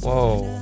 Whoa.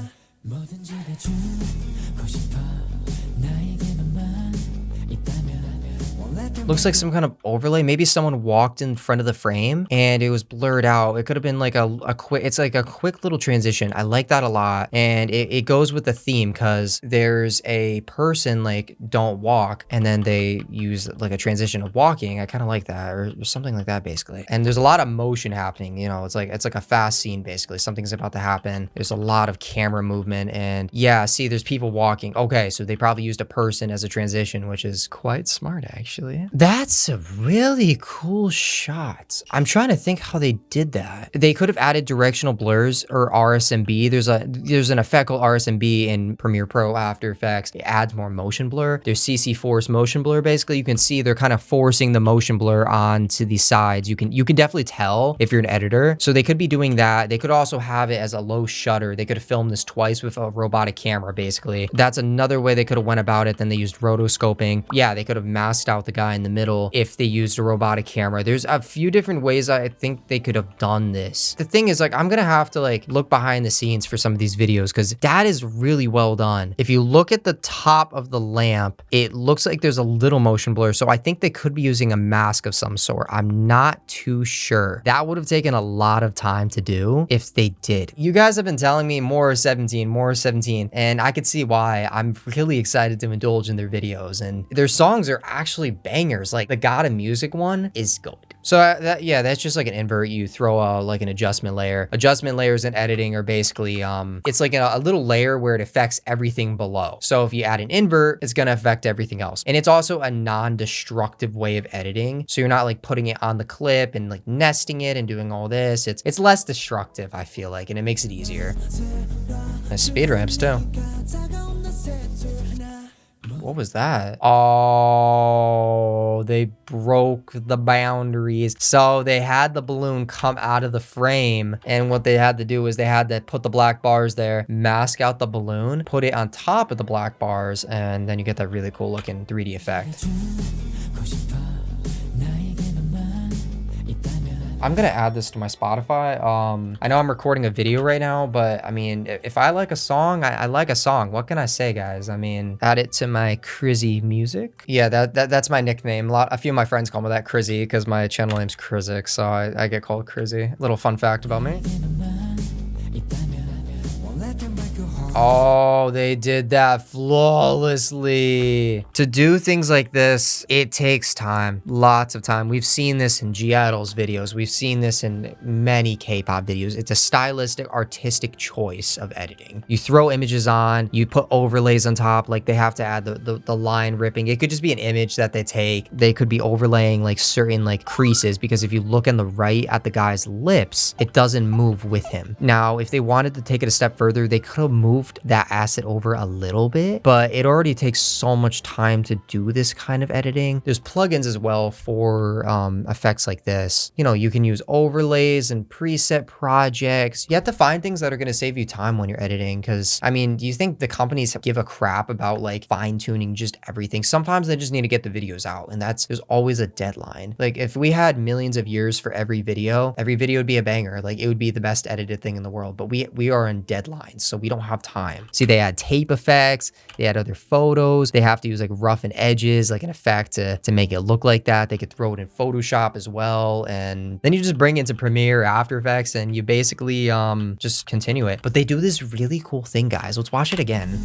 Looks like some kind of overlay. Maybe someone walked in front of the frame and it was blurred out. It could have been like a quick, it's like a quick little transition. I like that a lot. And it goes with the theme because there's a person like don't walk and then they use like a transition of walking. I kind of like that or something like that basically. And there's a lot of motion happening, you know, it's like a fast scene basically. Something's about to happen. There's a lot of camera movement and yeah, see there's people walking. Okay, so they probably used a person as a transition, which is quite smart actually. That's a really cool shot. I'm trying to think how they did that. They could have added directional blurs or RSMB. There's an effect called RSMB in Premiere Pro After Effects. It adds more motion blur. There's CC force motion blur. Basically, you can see they're kind of forcing the motion blur onto the sides. You can definitely tell if you're an editor. So they could be doing that. They could also have it as a low shutter. They could have filmed this twice with a robotic camera, basically. That's another way they could have went about it. Then they used rotoscoping. Yeah, they could have masked out the guy in the middle if they used a robotic camera. There's a few different ways I think they could have done this. The thing is, like, I'm gonna have to like look behind the scenes for some of these videos because that is really well done. If you look at the top of the lamp, it looks like there's a little motion blur. So I think they could be using a mask of some sort. I'm not too sure. That would have taken a lot of time to do if they did. You guys have been telling me more 17, and I could see why. I'm really excited to indulge in their videos and their songs are actually bangers. Like the God of Music one is good. So that's just like an invert. You throw like an adjustment layer. Adjustment layers in editing are basically, it's like a little layer where it affects everything below. So if you add an invert, it's gonna affect everything else. And it's also a non-destructive way of editing. So you're not like putting it on the clip and like nesting it and doing all this. It's less destructive, I feel like, and it makes it easier. Nice speed ramps too. What was that? Oh, they broke the boundaries. So they had the balloon come out of the frame. And what they had to do is they had to put the black bars there, mask out the balloon, put it on top of the black bars, and then you get that really cool looking 3D effect. I'm gonna add this to my Spotify. I know I'm recording a video right now, but I mean, if I like a song, I like a song. What can I say, guys? I mean, add it to my Crizzy music. Yeah, that's my nickname. A few of my friends call me that, Crizzy, because my channel name's Krizik, so I get called Crizzy. Little fun fact about me. Oh, they did that flawlessly. To do things like this, it takes time, lots of time. We've seen this in G-Idol's videos. We've seen this in many K-pop videos. It's a stylistic, artistic choice of editing. You throw images on, you put overlays on top, like they have to add the line ripping. It could just be an image that they take. They could be overlaying like certain like creases, because if you look on the right at the guy's lips, it doesn't move with him. Now, if they wanted to take it a step further, they could have moved that asset over a little bit, but it already takes so much time to do this kind of editing. There's plugins as well for effects like this. You know, you can use overlays and preset projects. You have to find things that are going to save you time when you're editing, because I mean, do you think the companies give a crap about like fine-tuning just everything? Sometimes they just need to get the videos out, and there's always a deadline. Like if we had millions of years for every video would be a banger. Like it would be the best edited thing in the world, but we are in deadlines, so we don't have time. See, they add tape effects, they add other photos, they have to use like rough and edges, like an effect to make it look like that. They could throw it in Photoshop as well, and then you just bring it into Premiere, After Effects, and you basically just continue it. But they do this really cool thing, guys. Let's watch it again.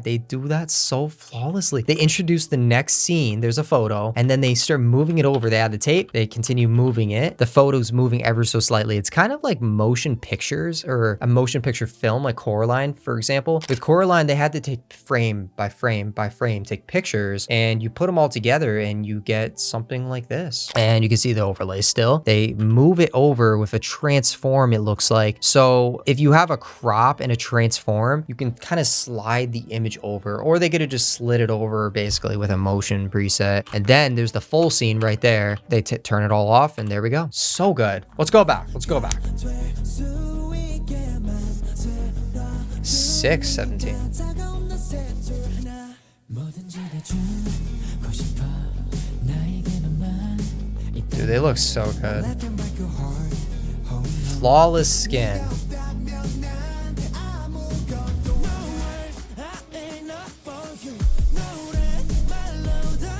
They do that so flawlessly. They introduce the next scene, there's a photo, and then they start moving it over. They add the tape, they continue moving it. The photo's moving ever so slightly. It's kind of like motion pictures or a motion picture film, like Coraline, for example. With Coraline, they had to take frame by frame by frame, take pictures, and you put them all together and you get something like this. And you can see the overlay still. They move it over with a transform, it looks like. So if you have a crop and a transform, you can kind of slide the image over, or they could have just slid it over basically with a motion preset. And then there's the full scene right there. They turn it all off, and there we go. So good. Let's go back. Let's go back. sick 17. Dude, they look so good. Flawless skin.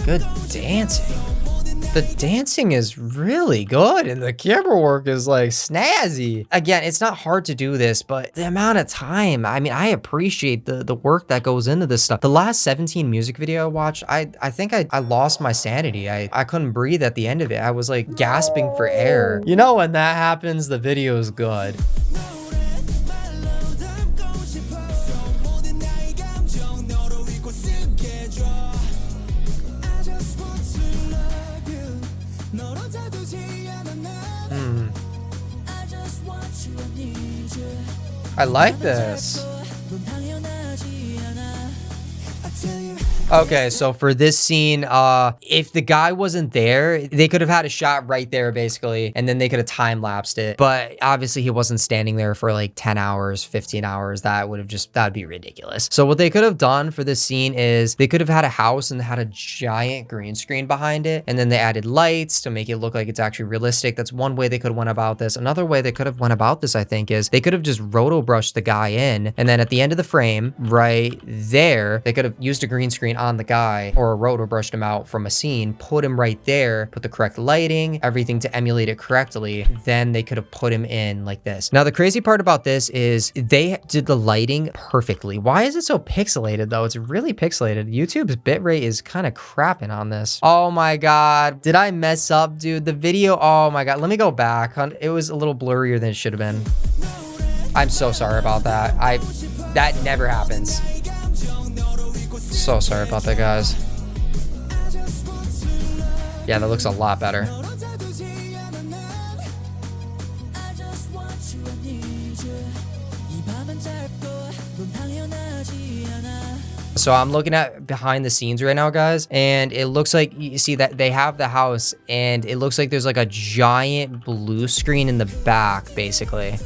Good dancing. The dancing is really good and the camera work is like snazzy. Again, it's not hard to do this, but the amount of time, I mean, I appreciate the work that goes into this stuff. The last 17 music video I watched, I think I lost my sanity. I couldn't breathe at the end of it. I was like gasping for air. You know, when that happens, the video is good. I like this. Okay, so for this scene, if the guy wasn't there, they could have had a shot right there, basically, and then they could have time-lapsed it. But obviously, he wasn't standing there for like 10 hours, 15 hours. That'd be ridiculous. So what they could have done for this scene is they could have had a house and had a giant green screen behind it, and then they added lights to make it look like it's actually realistic. That's one way they could have went about this. Another way they could have went about this, I think, is they could have just roto brushed the guy in, and then at the end of the frame, right there, they could have used a green screen on the guy or a roto brushed him out from a scene, put him right there, put the correct lighting, everything to emulate it correctly. Then they could have put him in like this. Now, the crazy part about this is they did the lighting perfectly. Why is it so pixelated though? It's really pixelated. YouTube's bitrate is kind of crapping on this. Oh my God. Did I mess up, dude? The video, oh my God. Let me go back. It was a little blurrier than it should have been. I'm so sorry about that. That never happens. So sorry about that, guys. Yeah, that looks a lot better. So I'm looking at behind the scenes right now, guys, and it looks like you see that they have the house and it looks like there's like a giant blue screen in the back, basically.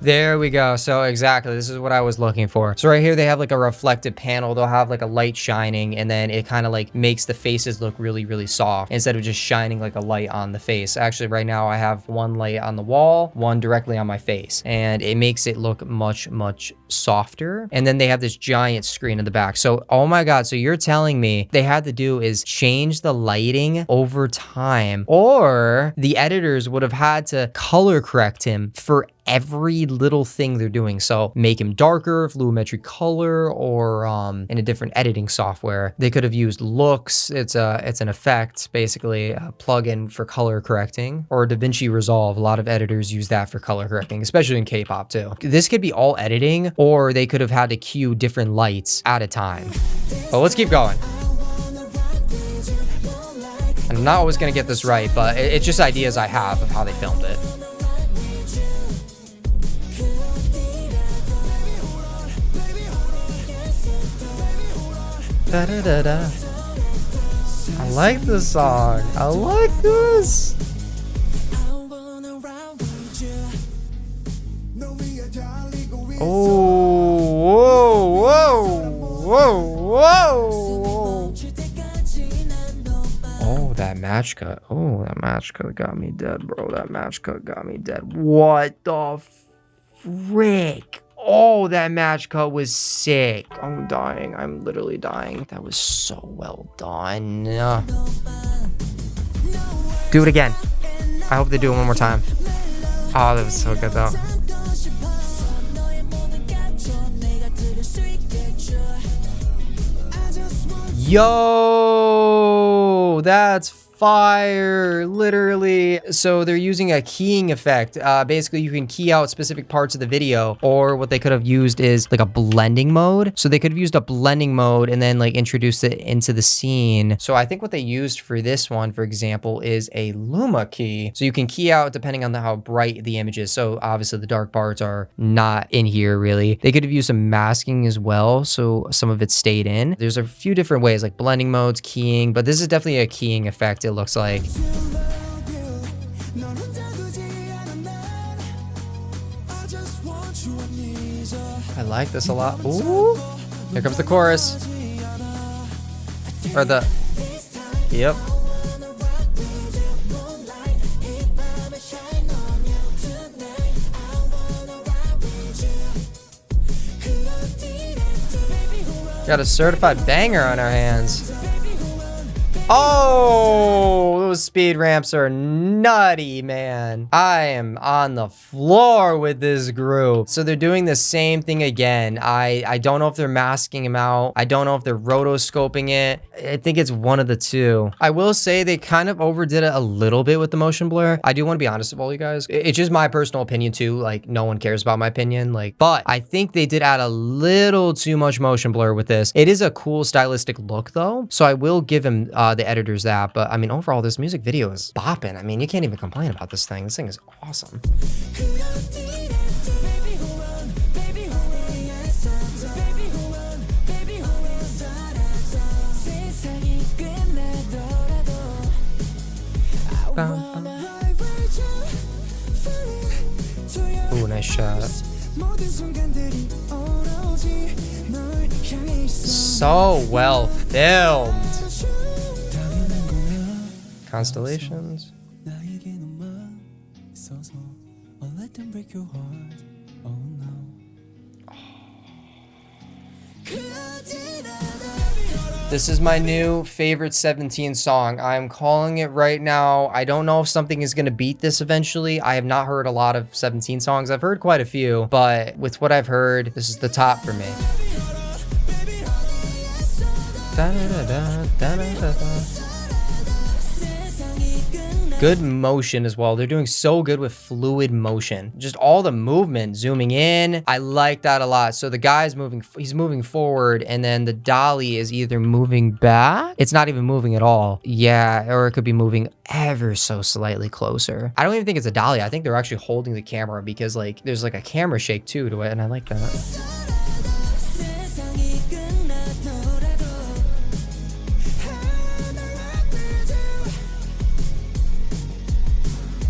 There we go. So exactly, this is what I was looking for. So right here, they have like a reflective panel. They'll have like a light shining, and then it kind of like makes the faces look really, really soft instead of just shining like a light on the face. Actually, right now I have one light on the wall, one directly on my face, and it makes it look much, much softer. And then they have this giant screen in the back. So, oh my God. So you're telling me they had to do is change the lighting over time, or the editors would have had to color correct him for every little thing they're doing. So make him darker, volumetric color, or in a different editing software. They could have used Looks. It's an effect, basically a plugin for color correcting, or DaVinci Resolve. A lot of editors use that for color correcting, especially in K-pop too. This could be all editing, or they could have had to cue different lights at a time. But let's keep going. And I'm not always gonna get this right, but it's just ideas I have of how they filmed it. Da, da, da, da. I like this song. I like this. Oh, whoa, whoa, whoa, whoa. Oh, that match cut. Oh, that match cut got me dead, bro. That match cut got me dead. What the frick? Oh, that match cut was sick. I'm dying. I'm literally dying. That was so well done. Do it again. I hope they do it one more time. Oh, that was so good though. Yo, that's fire, literally. So they're using a keying effect. Basically, you can key out specific parts of the video, or what they could have used is like a blending mode. So they could have used a blending mode and then like introduced it into the scene. So I think what they used for this one, for example, is a Luma key. So you can key out depending on how bright the image is. So obviously the dark parts are not in here really. They could have used some masking as well, so some of it stayed in. There's a few different ways like blending modes, keying, but this is definitely a keying effect, it looks like. I like this a lot. Ooh, here comes the chorus. Or the, yep. Got a certified banger on our hands. Oh, those speed ramps are nutty, man. I am on the floor with this group. So they're doing the same thing again. I don't know if they're masking him out. I don't know if they're rotoscoping it. I think it's one of the two. I will say they kind of overdid it a little bit with the motion blur. I do want to be honest with all you guys. It's just my personal opinion too. Like, no one cares about my opinion. Like, but I think they did add a little too much motion blur with this. It is a cool stylistic look though. So I will give him the editors that, but I mean, overall, this music video is bopping. I mean, you can't even complain about this thing. This thing is awesome. Ooh, nice shot. So well filmed. Constellations. This is my new favorite 17 song. I'm calling it right now. I don't know if something is going to beat this eventually. I have not heard a lot of 17 songs. I've heard quite a few, but with what I've heard, this is the top for me. Good motion as well. They're doing so good with fluid motion. Just all the movement, zooming in. I like that a lot. So the guy's moving, he's moving forward, and then the dolly is either moving back. It's not even moving at all. Yeah, or it could be moving ever so slightly closer. I don't even think it's a dolly. I think they're actually holding the camera because like there's like a camera shake too to it, and I like that.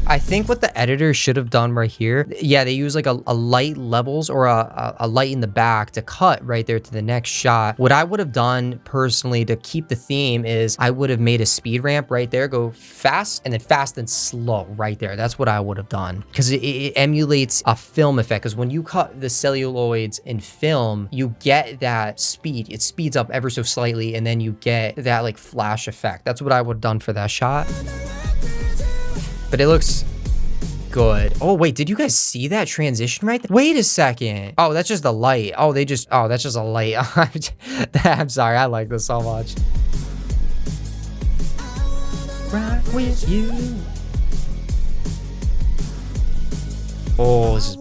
I think what the editor should have done right here, yeah, they use like a light levels or a light in the back to cut right there to the next shot. What I would have done personally to keep the theme is I would have made a speed ramp right there, go fast and then fast and slow right there. That's what I would have done because it emulates a film effect. Because when you cut the celluloids in film, you get that speed. It speeds up ever so slightly and then you get that like flash effect. That's what I would have done for that shot. But it looks good. Oh, wait, did you guys see that transition right there? Wait a second. Oh, that's just the light. Oh, that's just a light. I'm sorry. I like this so much. Rock with you. Oh, this is...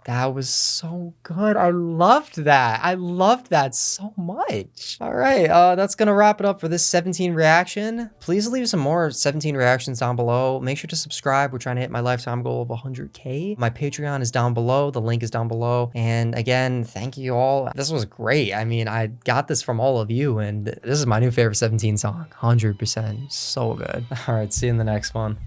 That was so good. I loved that. I loved that so much. All right, that's gonna wrap it up for this 17 reaction. Please leave some more 17 reactions down below. Make sure to subscribe. We're trying to hit my lifetime goal of 100K. My Patreon is down below. The link is down below. And again, thank you all. This was great. I mean, I got this from all of you, and this is my new favorite 17 song. 100%. So good. All right, see you in the next one.